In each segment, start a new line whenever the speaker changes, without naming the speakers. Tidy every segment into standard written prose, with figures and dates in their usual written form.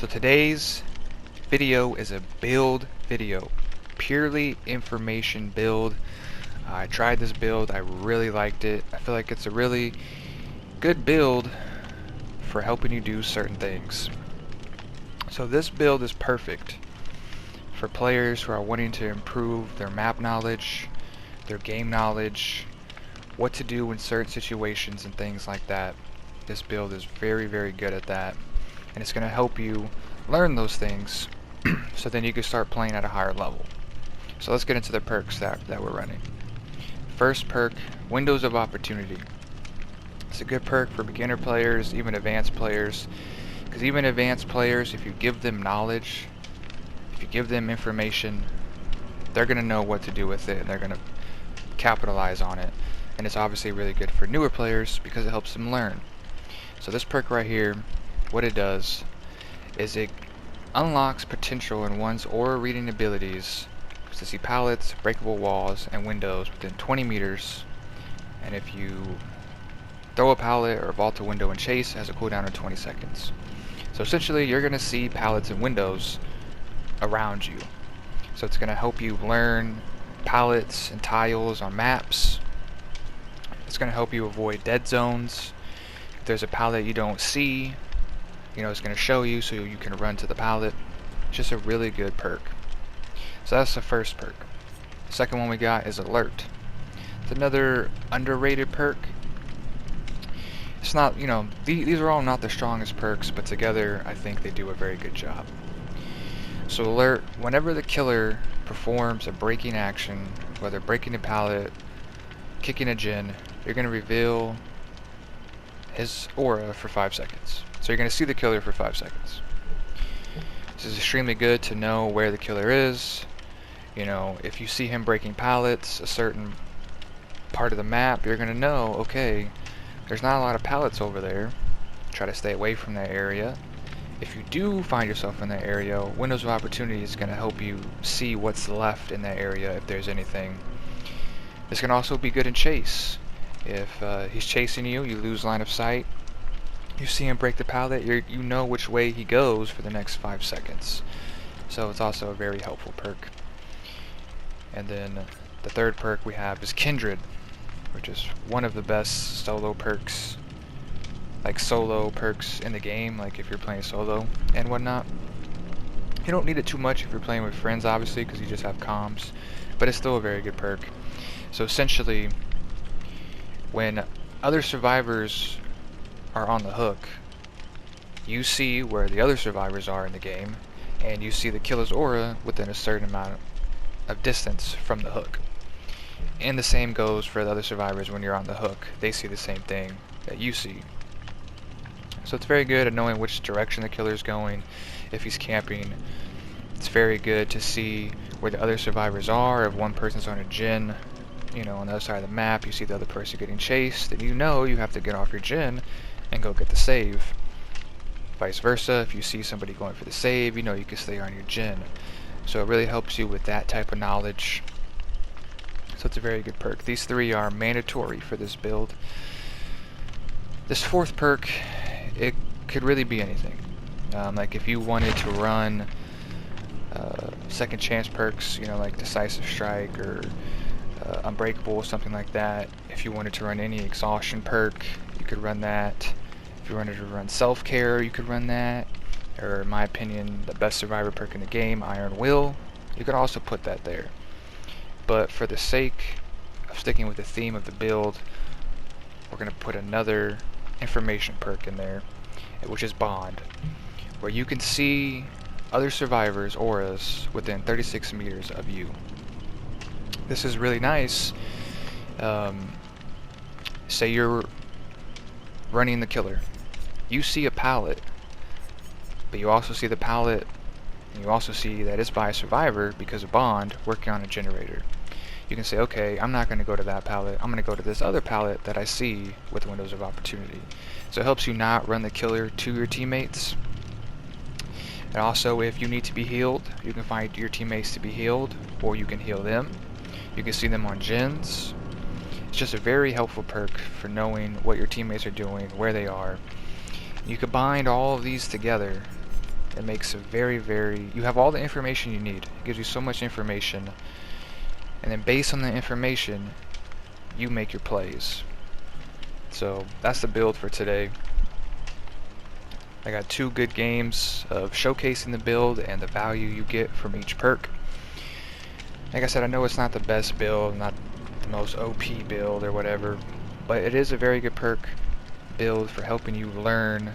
So today's video is a build video, purely information build. I tried this build, I really liked it. I feel like it's a really good build for helping you do certain things. So this build is perfect for players who are wanting to improve their map knowledge, their game knowledge, what to do in certain situations and things like that. This build is very, very good at that, and it's going to help you learn those things so then you can start playing at a higher level. So let's get into the perks that we're running. First perk, Windows of Opportunity. It's a good perk for beginner players, even advanced players, because even advanced players, if you give them knowledge, if you give them information, they're going to know what to do with it and they're going to capitalize on it. And it's obviously really good for newer players because it helps them learn. So this perk right here, what it does is it unlocks potential in one's aura reading abilities to see pallets, breakable walls, and windows within 20 meters. And if you throw a pallet or vault a window and chase, it has a cooldown of 20 seconds. So essentially you're going to see pallets and windows around you. So it's going to help you learn pallets and tiles on maps. It's going to help you avoid dead zones. If there's a pallet you don't see, it's going to show you so you can run to the pallet. It's just a really good perk. So that's the first perk. The second one we got is Alert. It's another underrated perk. It's not, these are all not the strongest perks, but together I think they do a very good job. So Alert, whenever the killer performs a breaking action, whether breaking a pallet, kicking a gen, you're going to reveal his aura for 5 seconds. So you're going to see the killer for 5 seconds. This is extremely good to know where the killer is. If you see him breaking pallets, a certain part of the map, you're going to know, okay, there's not a lot of pallets over there. Try to stay away from that area. If you do find yourself in that area, Windows of Opportunity is going to help you see what's left in that area if there's anything. This can also be good in chase. If he's chasing you, you lose line of sight. You see him break the pallet, you know which way he goes for the next 5 seconds. So it's also a very helpful perk. And then the third perk we have is Kindred, which is one of the best solo perks, like solo perks in the game, like if you're playing solo and whatnot. You don't need it too much if you're playing with friends, obviously, because you just have comms, but it's still a very good perk. So essentially, when other survivors are on the hook, you see where the other survivors are in the game, and you see the killer's aura within a certain amount of distance from the hook. And the same goes for the other survivors when you're on the hook. They see the same thing that you see. So it's very good at knowing which direction the killer's going. If he's camping, it's very good to see where the other survivors are. If one person's on a gen, on the other side of the map, you see the other person getting chased, and you have to get off your gen and go get the save. Vice versa, if you see somebody going for the save, you can stay on your gen. So it really helps you with that type of knowledge. So it's a very good perk. These three are mandatory for this build. This fourth perk, it could really be anything. Like if you wanted to run second chance perks, like Decisive Strike or Unbreakable, something like that. If you wanted to run any exhaustion perk, you could run that. If you wanted to run self-care, you could run that. Or in my opinion, the best survivor perk in the game, Iron Will, you could also put that there. But for the sake of sticking with the theme of the build, we're going to put another information perk in there, which is Bond, where you can see other survivors' auras within 36 meters of you. This is really nice. Say you're running the killer. You see a pallet, but you also see the pallet, and you also see that it's by a survivor because of Bond working on a generator. You can say, okay, I'm not going to go to that pallet. I'm going to go to this other pallet that I see with Windows of Opportunity. So it helps you not run the killer to your teammates. And also, if you need to be healed, you can find your teammates to be healed, or you can heal them. You can see them on gens. It's just a very helpful perk for knowing what your teammates are doing, where they are. You combine all of these together, It makes it very, you have all the information you need. It gives you so much information, and then based on the information, you make your plays. So that's the build for today. I got 2 good games of showcasing the build and the value you get from each perk. Like I said, I know it's not the best build, not the most OP build or whatever, but it is a very good perk build for helping you learn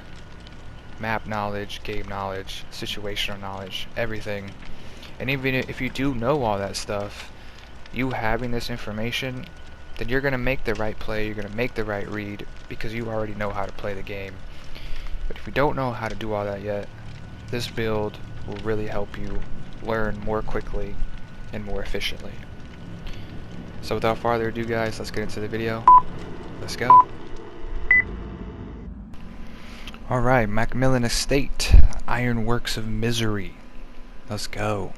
map knowledge, game knowledge, situational knowledge, everything. And even if you do know all that stuff, you having this information, then you're going to make the right play, you're going to make the right read, because you already know how to play the game. But if you don't know how to do all that yet, this build will really help you learn more quickly and more efficiently. So without further ado, guys, let's get into the video. Let's go. Alright, Macmillan Estate, Ironworks of Misery. Let's go.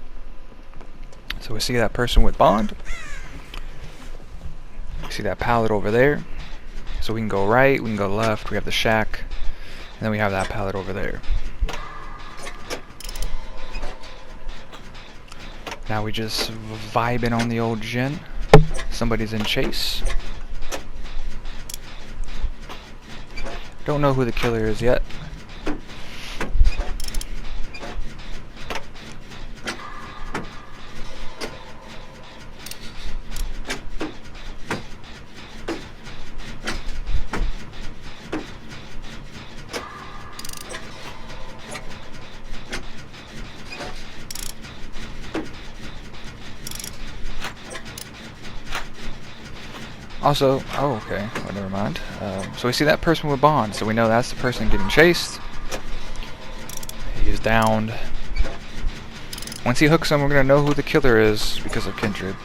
So we see that person with Bond. We see that pallet over there. So we can go right, we can go left, we have the shack, and then we have that pallet over there. Now we just vibing on the old gen. Somebody's in chase. Don't know who the killer is yet. Also, oh, okay, well, never mind. So we see that person with Bond, so we know that's the person getting chased. He is downed. Once he hooks him, we're going to know who the killer is because of Kindred.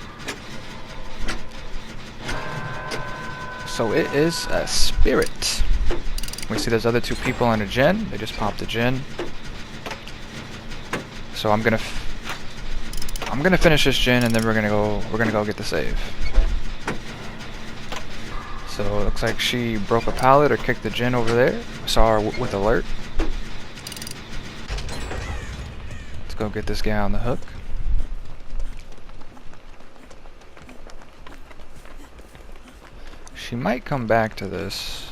So it is a Spirit. We see there's other 2 people on a gen. They just popped a gen. So I'm gonna finish this gen, and then we're gonna go get the save. So it looks like she broke a pallet or kicked the gen over there. Saw her with alert. Let's go get this guy on the hook. She might come back to this.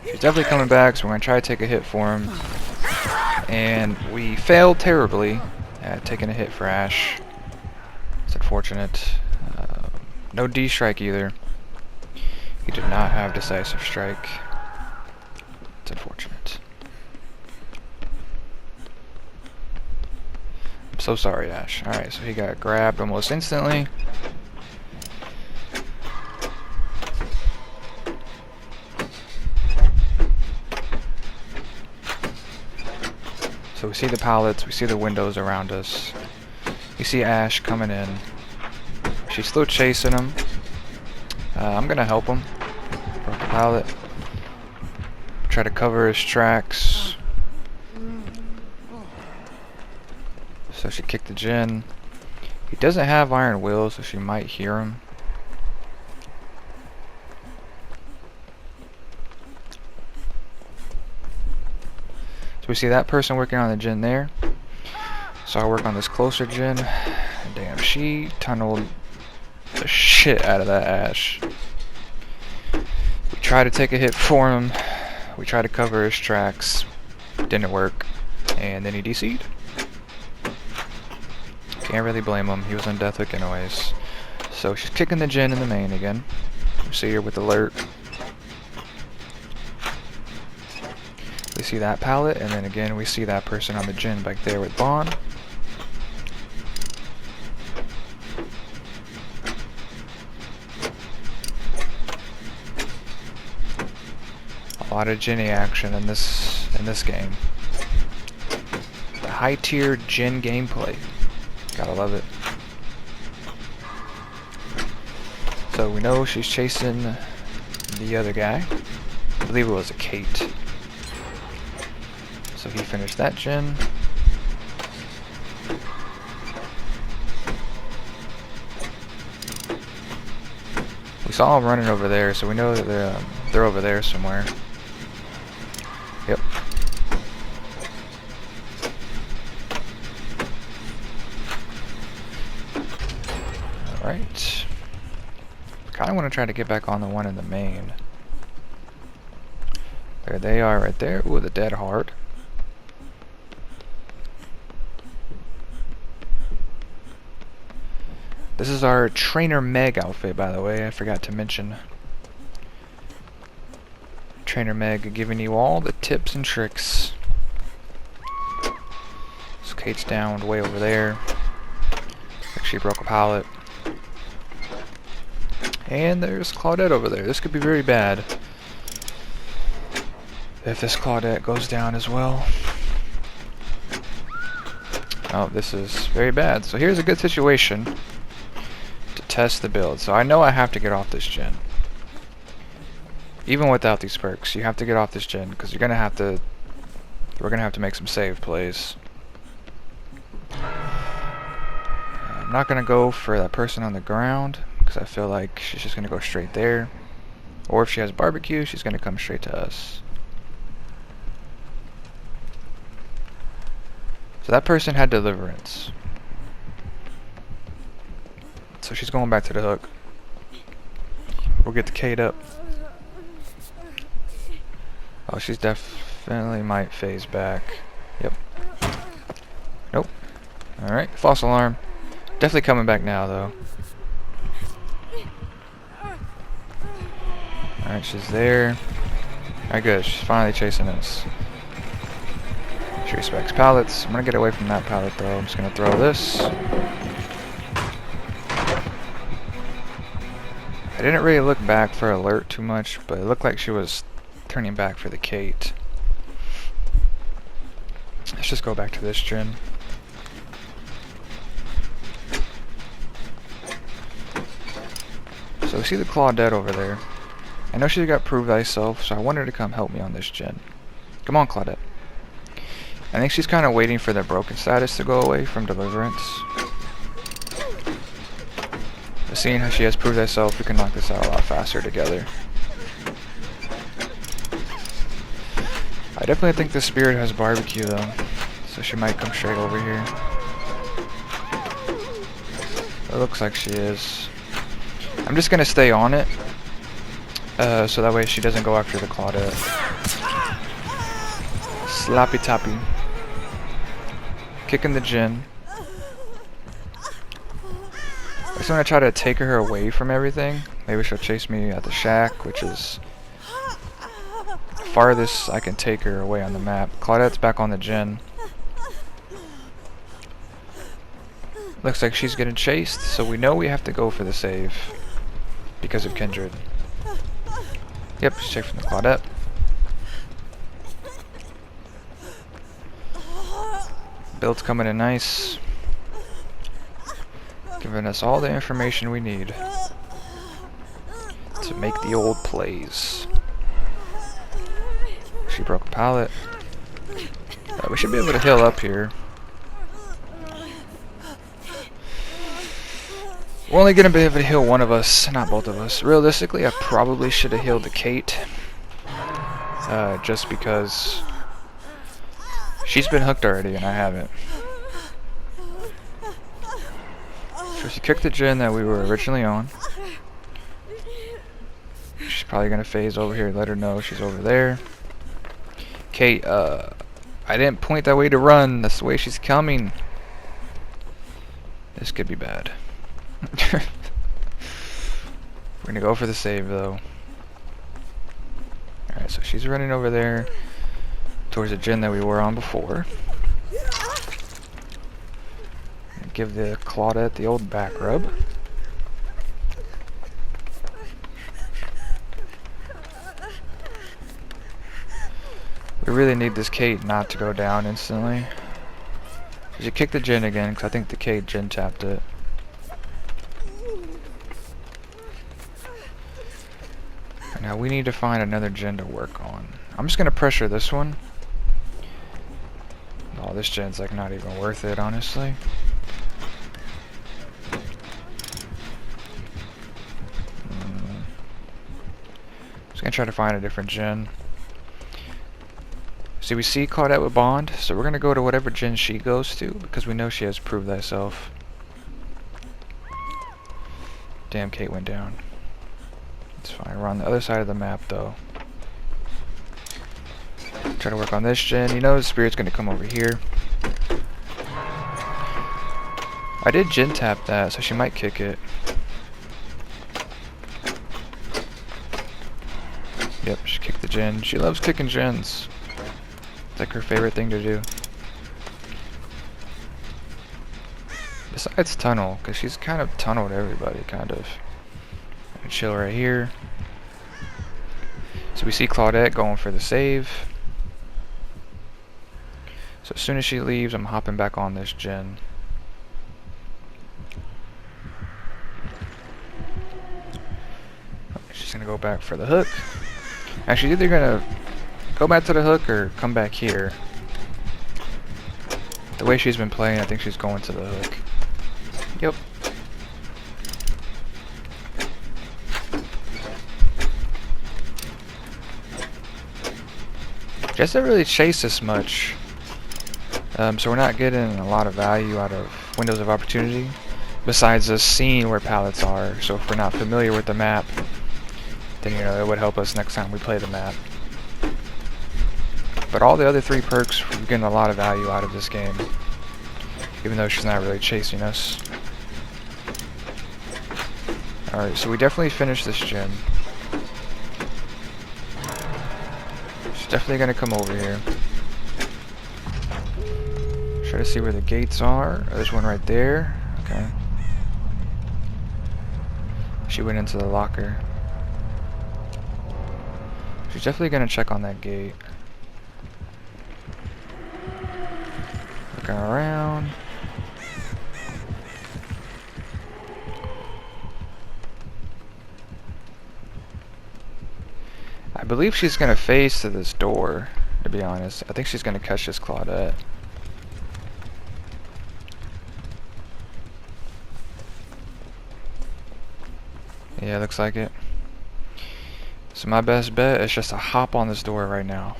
She's definitely coming back, so we're going to try to take a hit for him. And we failed terribly at taking a hit for Ash. It's unfortunate. No D-strike either. He did not have decisive strike. It's unfortunate. I'm so sorry, Ash. Alright, so he got grabbed almost instantly. So we see the pallets, we see the windows around us. You see Ash coming in. She's still chasing him. I'm gonna help him. Broke the pallet. Try to cover his tracks. So she kicked the gen. He doesn't have iron will, so she might hear him. So we see that person working on the gen there. So I work on this closer gen. Damn, she tunneled the shit out of that Ash. We try to take a hit for him. We try to cover his tracks. Didn't work. And then he DC'd. Can't really blame him. He was on death hook anyways. So she's kicking the gen in the main again. We see her with alert. We see that pallet, and then again we see that person on the gen back there with Bond. A lot of Genny action in this game. The high tier Gen gameplay. Gotta love it. So we know she's chasing the other guy. I believe it was a Kate. So he finished that gen. We saw him running over there, so we know that they're over there somewhere. Yep. kind of want to try to get back on the one in the main. There they are right there. Ooh, the dead heart. This is our Trainer Meg outfit, by the way. I forgot to mention. Trainer Meg giving you all the tips and tricks. So Kate's down way over there. Like she broke a pallet. And there's Claudette over there. This could be very bad if this Claudette goes down as well. Oh, this is very bad. So here's a good situation to test the build. So I know I have to get off this gen. Even without these perks, you have to get off this gen because we're gonna have to make some save plays. I'm not gonna go for that person on the ground because I feel like she's just gonna go straight there. Or if she has barbecue, she's gonna come straight to us. So that person had deliverance. So she's going back to the hook. We'll get the Kate up. Oh, she's definitely might phase back. Yep. Nope. Alright, false alarm. Definitely coming back now, though. Alright, she's there. Alright, good. She's finally chasing us. She respects pallets. I'm gonna get away from that pallet, though. I'm just gonna throw this. I didn't really look back for alert too much, but it looked like she was turning back for the Kate. Let's just go back to this gen. So we see the Claudette over there. I know she's got Prove Thyself, so I want her to come help me on this gen. Come on, Claudette. I think she's kind of waiting for the broken status to go away from Deliverance. But seeing how she has Prove Thyself, we can knock this out a lot faster together. I definitely think the Spirit has barbecue though, so she might come straight over here. It looks like she is. I'm just gonna stay on it, so that way she doesn't go after the Claudette. Sloppy toppy. Kicking the gen. I just want to try to take her away from everything. Maybe she'll chase me at the shack, which is farthest I can take her away on the map. Claudette's back on the gen. Looks like she's getting chased, so we know we have to go for the save because of Kindred. Yep, she's chasing the Claudette. Build's coming in nice. Giving us all the information we need to make the old plays. She broke a pallet. We should be able to heal up here. We're only going to be able to heal one of us, not both of us. Realistically, I probably should have healed the Kate. Just because she's been hooked already and I haven't. So she kicked the gen that we were originally on. She's probably going to phase over here, let her know she's over there. Kate, I didn't point that way to run. That's the way she's coming. This could be bad. We're gonna go for the save though. Alright, so she's running over there towards the gen that we were on before. Give the Claudette the old back rub. We really need this Kate not to go down instantly. Did you kick the gen again? Because I think the Kate gen tapped it. Now we need to find another gen to work on. I'm just gonna pressure this one. Oh, this gen's like not even worth it, honestly. Just gonna try to find a different gen. See, we see Claudette with Bond, so we're gonna go to whatever gen she goes to because we know she has Prove Thyself. Damn, Kate went down. It's fine. We're on the other side of the map, though. Try to work on this gen. You know the spirit's gonna come over here. I did gen tap that, so she might kick it. Yep, she kicked the gen. She loves kicking gens. It's like her favorite thing to do. Besides tunnel, because she's kind of tunneled everybody, kind of. And chill right here. So we see Claudette going for the save. So as soon as she leaves, I'm hopping back on this gen. She's gonna go back for the hook. Actually, either gonna go back to the hook or come back here. The way she's been playing, I think she's going to the hook. Yep. She doesn't really chase us much. So we're not getting a lot of value out of windows of opportunity. Besides us seeing where pallets are. So if we're not familiar with the map, then you know it would help us next time we play the map. But all the other 3 perks, we're getting a lot of value out of this game. Even though she's not really chasing us. Alright, so we definitely finished this gen. She's definitely gonna come over here. Try to see where the gates are. Oh, there's one right there. Okay. She went into the locker. She's definitely gonna check on that gate. Looking around. I believe she's gonna face to this door, to be honest. I think she's gonna catch this Claudette. Yeah, looks like it. So my best bet is just to hop on this door right now.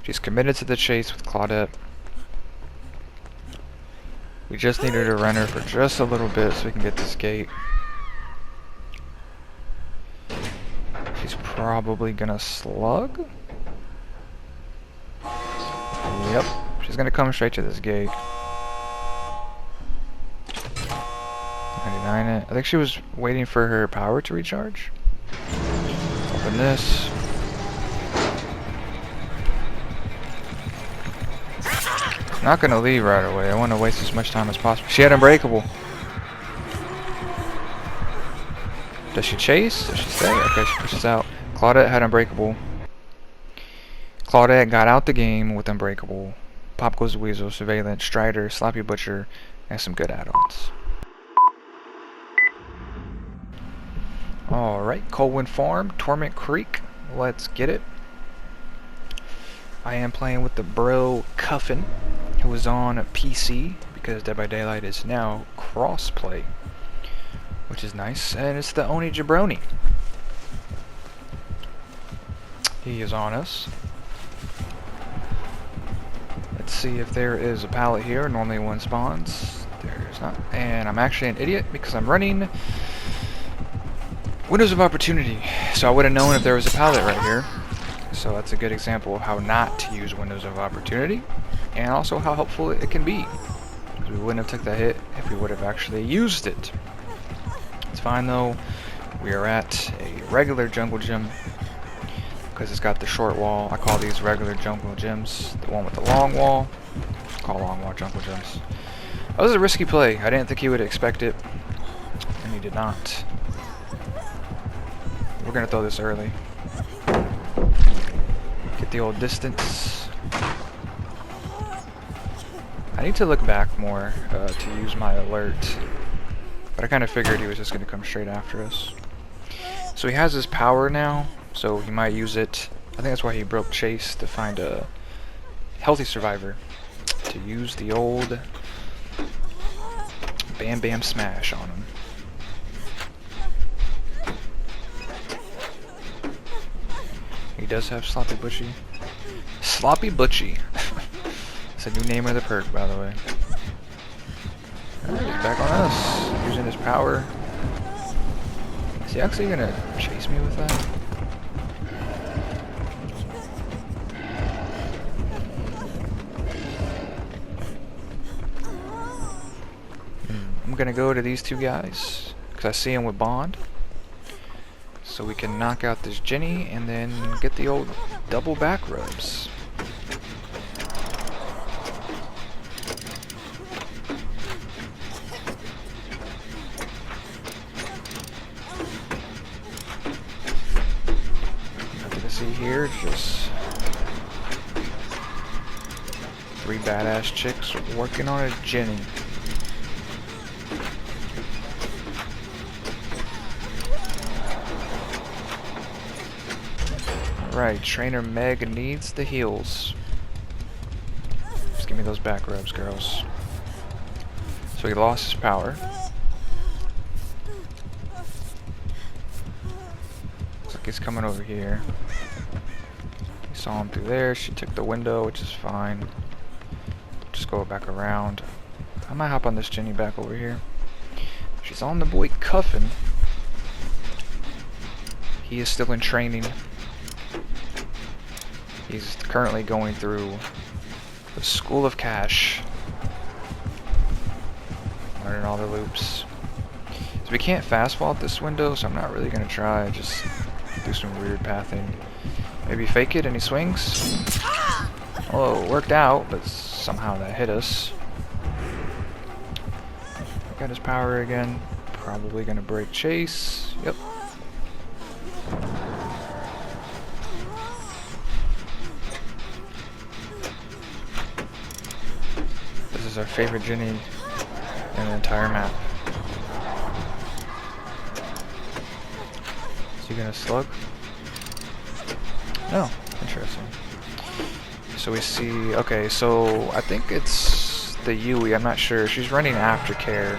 She's committed to the chase with Claudette. We just needed to run her for just a little bit so we can get this gate. She's probably gonna slug. Yep, she's gonna come straight to this gate. 99 it. I think she was waiting for her power to recharge. Open this. I'm not gonna leave right away. I want to waste as much time as possible. She had Unbreakable. Does she chase? Does she stay? Okay, she pushes out. Claudette had Unbreakable. Claudette got out the game with Unbreakable. Pop Goes the Weasel, Surveillance, Strider, Sloppy Butcher, and some good add-ons. Alright, Colwyn Farm, Torment Creek. Let's get it. I am playing with the bro Cuffin, who is on PC, because Dead by Daylight is now cross-play, which is nice. And it's the Oni Jabroni. He is on us. Let's see if there is a pallet here. Normally one spawns. There's not. And I'm actually an idiot because I'm running Windows of Opportunity. So I would have known if there was a pallet right here. So that's a good example of how not to use Windows of Opportunity. And also how helpful it can be. We wouldn't have took that hit if we would have actually used it. It's fine though. We are at a regular jungle gym. Because it's got the short wall. I call these regular jungle gyms. The one with the long wall, I call long wall jungle gyms. That was a risky play. I didn't think he would expect it, and he did not. We're gonna throw this early. Get the old distance. I need to look back more to use my alert, but I kind of figured he was just gonna come straight after us. So he has his power now. So he might use it. I think that's why he broke Chase, to find a healthy survivor. To use the old Bam Bam Smash on him. He does have Sloppy Butchie. Sloppy Butchie. It's a new name of the perk, by the way. Alright, he's back on us. Using his power. Is he actually gonna chase me with that? I'm gonna go to these two guys, because I see him with Bond. So we can knock out this Jenny and then get the old double back rubs. Nothing to see here, just 3 badass chicks working on a Jenny. Right, Trainer Meg needs the heals. Just give me those back rubs, girls. So he lost his power. Looks like he's coming over here. You saw him through there. She took the window, which is fine. Just go back around. I might hop on this Jenny back over here. She's on the boy Cuffin. He is still in training. He's currently going through the School of Cash. Learning all the loops. So we can't fast vault this window, so I'm not really going to try. Just do some weird pathing. Maybe fake it and he swings. Oh, it worked out, but somehow that hit us. Got his power again. Probably going to break chase. Yep. This is our favorite Jenny in the entire map. Is he gonna slug? No. Interesting. So we see, okay, so I think it's the Yui, I'm not sure. She's running Aftercare.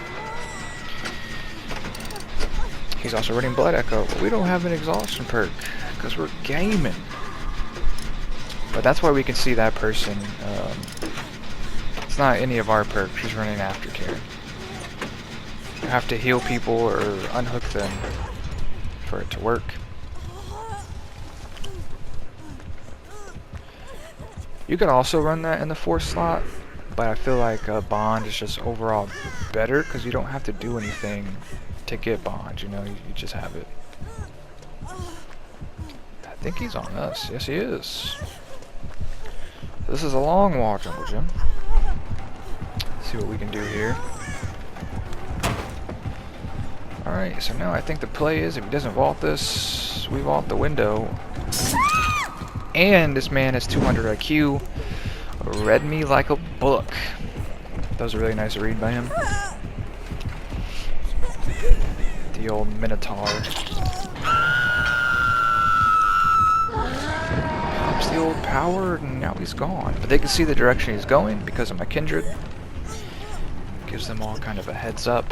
He's also running Blood Echo, but we don't have an exhaustion perk because we're gaming. But that's why we can see that person. It's not any of our perks, she's running Aftercare. You have to heal people or unhook them for it to work. You can also run that in the 4th slot, but I feel like Bond is just overall better because you don't have to do anything to get Bond, you know, you just have it. I think he's on us. Yes, he is. This is a long walk, Jungle Jim. See what we can do here. Alright, so now I think the play is if he doesn't vault this, we vault the window. And this man has 200 IQ. Read me like a book. That was a really nice read by him. The old Minotaur. Pops the old power and now he's gone. But they can see the direction he's going because of my kindred. Gives them all kind of a heads up.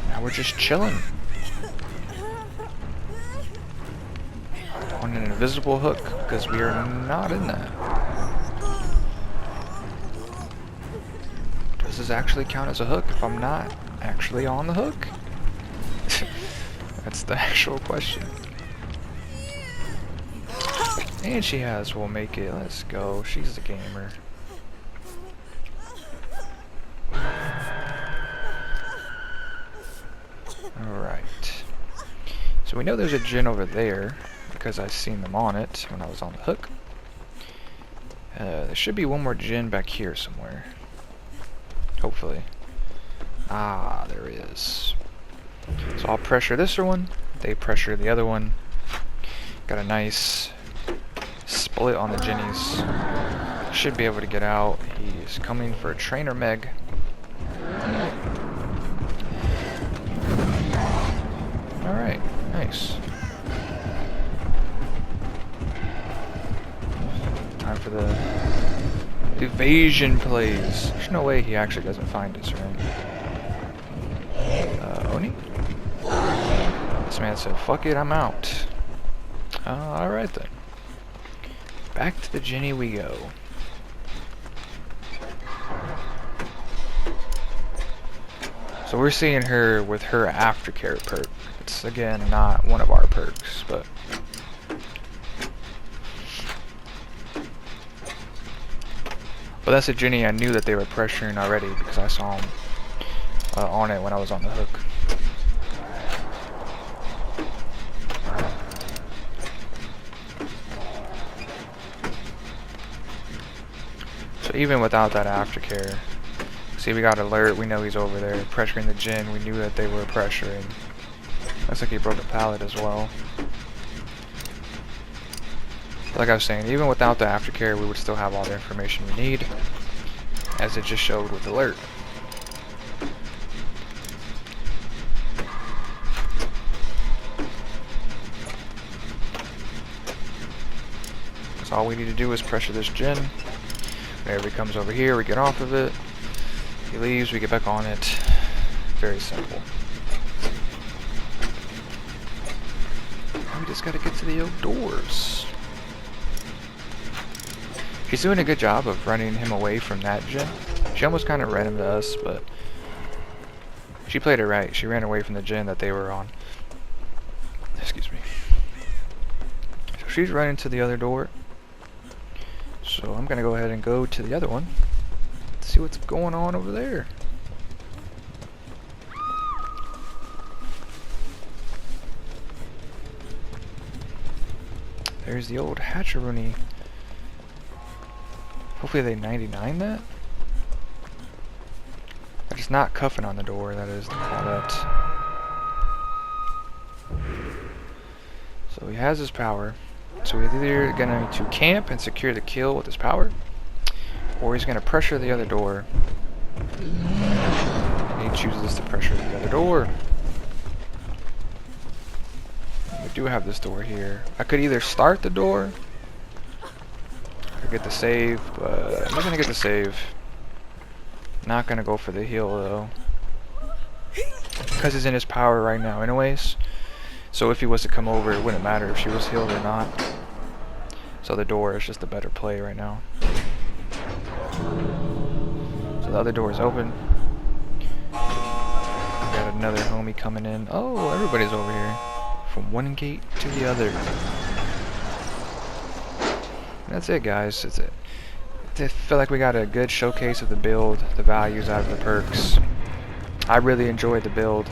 Now we're just chilling. On an invisible hook because we are not in that. Does this actually count as a hook if I'm not actually on the hook? That's the actual question. And she has We'll Make It. Let's go. She's a gamer. Alright. So we know there's a Jin over there because I've seen them on it when I was on the hook. There should be one more Jin back here somewhere. Hopefully. Ah, there is. So I'll pressure this one. They pressure the other one. Got a nice split on the Jennies. Should be able to get out. He's coming for a Trainer Meg. Alright, nice. Time for the evasion plays. There's no way he actually doesn't find us, right? Oni? This man said, fuck it, I'm out. Alright then. Back to the Jenny we go. So we're seeing her with her aftercare perk. It's again not one of our perks, but that's a Ginny I knew that they were pressuring already because I saw him on it when I was on the hook. So even without that aftercare, see, we got alert, we know he's over there pressuring the Jin. We knew that they were pressuring. Looks like he broke a pallet as well. Like I was saying, even without the aftercare, we would still have all the information we need, as it just showed with alert. So all we need to do is pressure this Jin. Whenever he comes over here, we get off of it. He leaves, we get back on it. Very simple. Now we just gotta get to the outdoors. She's doing a good job of running him away from that Jin. She almost kind of ran him to us, but she played it right. She ran away from the Jin that they were on. Excuse me. So she's running to the other door. So I'm gonna go ahead and go to the other one. See what's going on over there. There's the old Hatcheroony. Hopefully they 99 that. They're just not cuffing on the door, that is, to call that. So he has his power. So he's either gonna need to camp and secure the kill with his power, or he's gonna pressure the other door. And he chooses to pressure the other door. We do have this door here. I could either start the door or get the save, but I'm gonna get the save. Not gonna go for the heal though, because he's in his power right now anyways. So if he was to come over, it wouldn't matter if she was healed or not. So the door is just a better play right now. So the other door is open. We got another homie coming in. Oh, everybody's over here. From one gate to the other. That's it, guys. That's it. I feel like we got a good showcase of the build, the values out of the perks. I really enjoyed the build.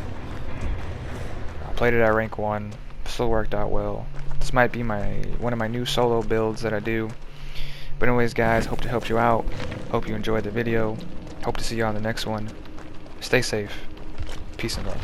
I played it at rank 1. Still worked out well. This might be one of my new solo builds that I do. But anyways, guys, hope to help you out. Hope you enjoyed the video. Hope to see you on the next one. Stay safe. Peace and love.